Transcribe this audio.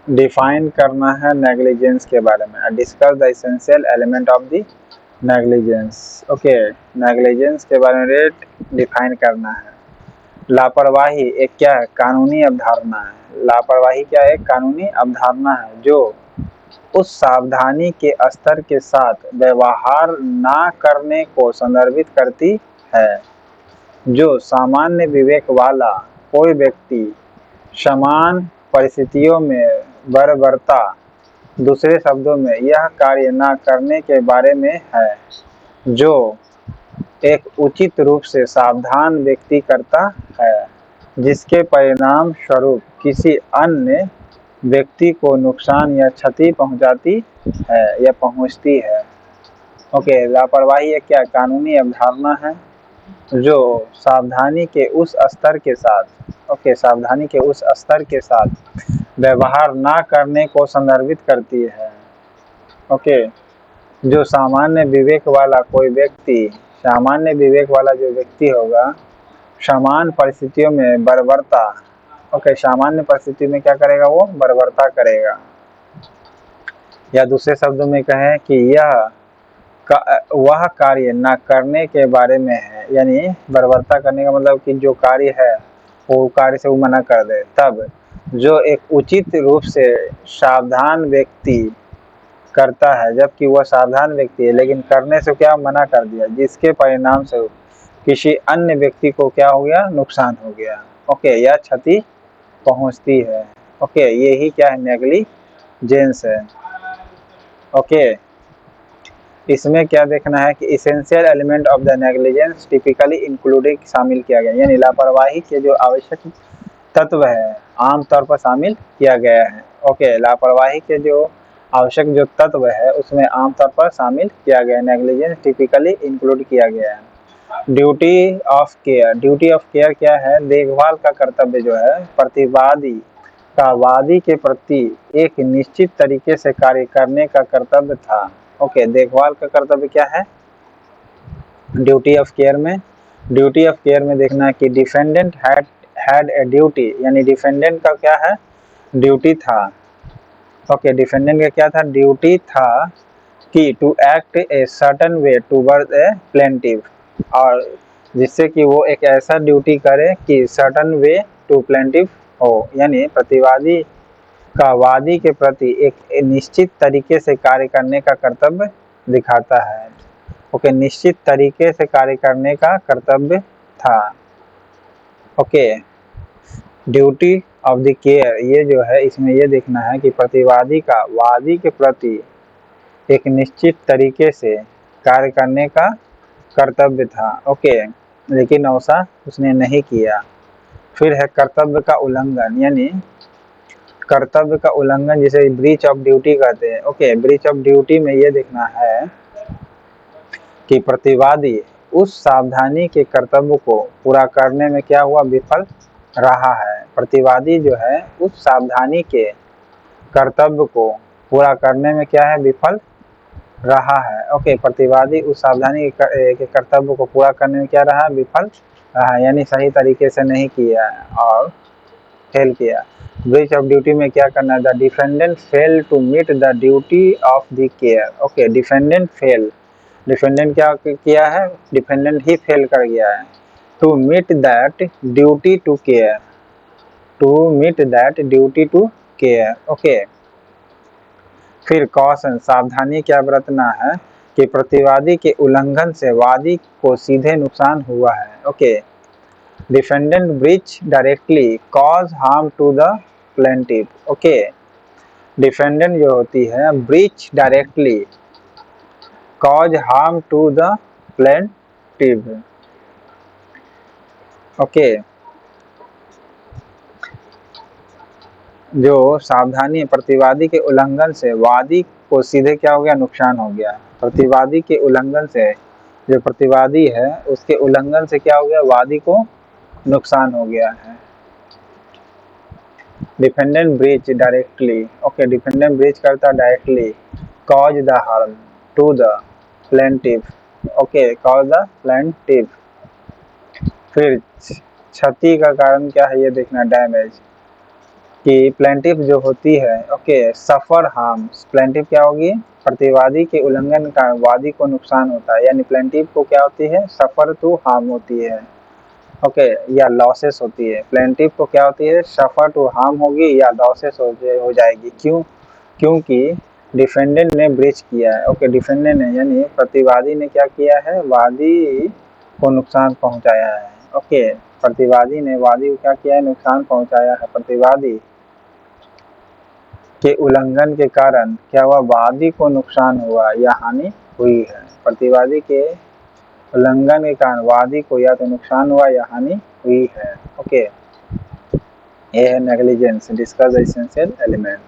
Define करना है negligence के बारे में। Discuss the essential element of the negligence. Okay, negligence के बारे में डिफाइन करना है। लापरवाही एक क्या है? कानूनी अवधारणा है। लापरवाही क्या है? कानूनी अवधारणा है जो उस सावधानी के स्तर के साथ व्यवहार ना करने को संदर्भित करती है जो सामान्य विवेक वाला कोई व्यक्ति समान परिस्थितियों में बर्बरता, दूसरे शब्दों में यह कार्य न करने के बारे में है जो एक उचित रूप से सावधान व्यक्ति करता है, जिसके परिणाम स्वरूप किसी अन्य व्यक्ति को नुकसान या क्षति पहुंचाती है या पहुंचती है। ओके, लापरवाही एक क्या कानूनी अवधारणा है जो सावधानी के उस स्तर के साथ, ओके, सावधानी के उस स्तर के साथ व्यवहार ना करने को संदर्भित करती है। ओके, जो सामान्य विवेक वाला कोई व्यक्ति, सामान्य विवेक वाला जो व्यक्ति होगा, समान परिस्थितियों में बर्बरता, ओके, सामान्य परिस्थिति में क्या करेगा? वो बर्बरता करेगा। या दूसरे शब्दों में कहें कि यह वह कार्य न करने के बारे में है, यानी बर्बरता करने का मतलब कि जो कार्य है वो कार्य से वो मना कर दे, तब जो एक उचित रूप से सावधान व्यक्ति करता है, जबकि वह सावधान व्यक्ति है लेकिन करने से क्या मना कर दिया, जिसके परिणाम से किसी अन्य व्यक्ति को क्या हो गया? नुकसान हो गया। ओके, या क्षति पहुंचती है। ओके, यही क्या है? नेग्लिजेंस है। ओके, इसमें क्या देखना है कि essential element of the negligence typically included शामिल किया गया, यानी लापरवाही के जो आवश्यक तत्व है आमतौर पर शामिल किया गया है। ओके, लापरवाही के जो आवश्यक जो तत्व है उसमें आमतौर पर शामिल किया गया, नेग्लिजेंस टिपिकली इंक्लूड किया गया है। Duty of care, duty of care क्या है? देखभाल का कर्तव्य जो है प्रतिवादी का वादी के प्रति एक निश्चित तरीके से कार्य करने का कर्तव्य था। ओके, देखभाल का कर्तव्य क्या है ड्यूटी ऑफ केयर में? ड्यूटी ऑफ केयर में देखना है कि डिफेंडेंट हैड ए ड्यूटी, यानी डिफेंडेंट का क्या है? ड्यूटी था। ओके, डिफेंडेंट का क्या था? ड्यूटी था कि to act a certain way toward a plaintiff, और जिससे कि वो एक ऐसा ड्यूटी करे कि सर्टन वे टू प्लेंटिव हो, यानी प्रतिवादी का वादी के प्रति एक निश्चित तरीके से कार्य करने का कर्तव्य दिखाता है। ओके, निश्चित तरीके से कार्य करने का कर्तव्य था। Okay, duty of the care ये जो है इसमें ये देखना है कि प्रतिवादी का वादी के प्रति एक निश्चित तरीके से कार्य करने का कर्तव्य था। ओके, लेकिन ऐसा उसने नहीं किया। फिर है कर्तव्य का उल्लंघन, यानी कर्तव्य का उल्लंघन जिसे ब्रीच ऑफ ड्यूटी कहते हैं। ओके, ब्रीच ऑफ ड्यूटी में ये देखना है कि प्रतिवादी उस सावधानी के कर्तव्य को पूरा करने में क्या हुआ? विफल रहा है। प्रतिवादी जो है उस सावधानी के कर्तव्य को पूरा करने में क्या है? विफल रहा है। ओके, प्रतिवादी उस सावधानी के कर्तव्य को पूरा करने में क्या रहा? विफल रहा, यानी सही तरीके से नहीं किया और फेल किया। ब्रीच ऑफ ड्यूटी में क्या करना है? The defendant fail to meet the duty of the care. Okay, defendant fail, defendant क्या किया है? डिफेंडेंट ही फेल कर गया है to meet that duty to care, to meet that duty to care. Okay, फिर कॉशन, सावधानी क्या बरतना है कि प्रतिवादी के उल्लंघन से वादी को सीधे नुकसान हुआ है। Okay, defendant breach directly cause harm to the plaintiff. Okay, defendant जो होती है breach directly cause harm to the plaintiff. Okay, जो सावधानी प्रतिवादी के उल्लंघन से वादी को सीधे क्या हो गया? नुकसान हो गया। प्रतिवादी के उल्लंघन से, जो प्रतिवादी है उसके उल्लंघन से क्या हो गया? वादी को नुकसान हो गया है। Defendant breach directly, okay, defendant breach करता directly cause the harm to the plaintiff. Okay, cause the plaintiff. फिर क्षति का कारण क्या है? ये देखना, डैमेज। कि प्लेंटिफ जो होती है, ओके, सफर हार्म, प्लेंटिफ क्या होगी, प्रतिवादी के उल्लंघन का वादी को नुकसान होता है, यानी प्लेंटिफ को क्या होती है, सफर टू हार्म होती है, ओके, या लॉसेस होती है। प्लेंटिफ को क्या होती है, सफर टू हार्म होगी या लॉसेस हो जाएगी। क्यों? क्योंकि डिफेंडेंट ने ब्रीच किया है, ओके, डिफेंडेंट ने यानी प्रतिवादी ने क्या किया है, वादी को नुकसान पहुंचाया है, ओके, प्रतिवादी ने वादी को क्या किया है, नुकसान पहुंचाया है। प्रतिवादी के उल्लंघन के कारण क्या हुआ, वादी को नुकसान हुआ या हानि हुई है। प्रतिवादी के उल्लंघन के कारण वादी को या तो नुकसान हुआ या हानि हुई है, ओके। ये है negligence, discuss the essential element.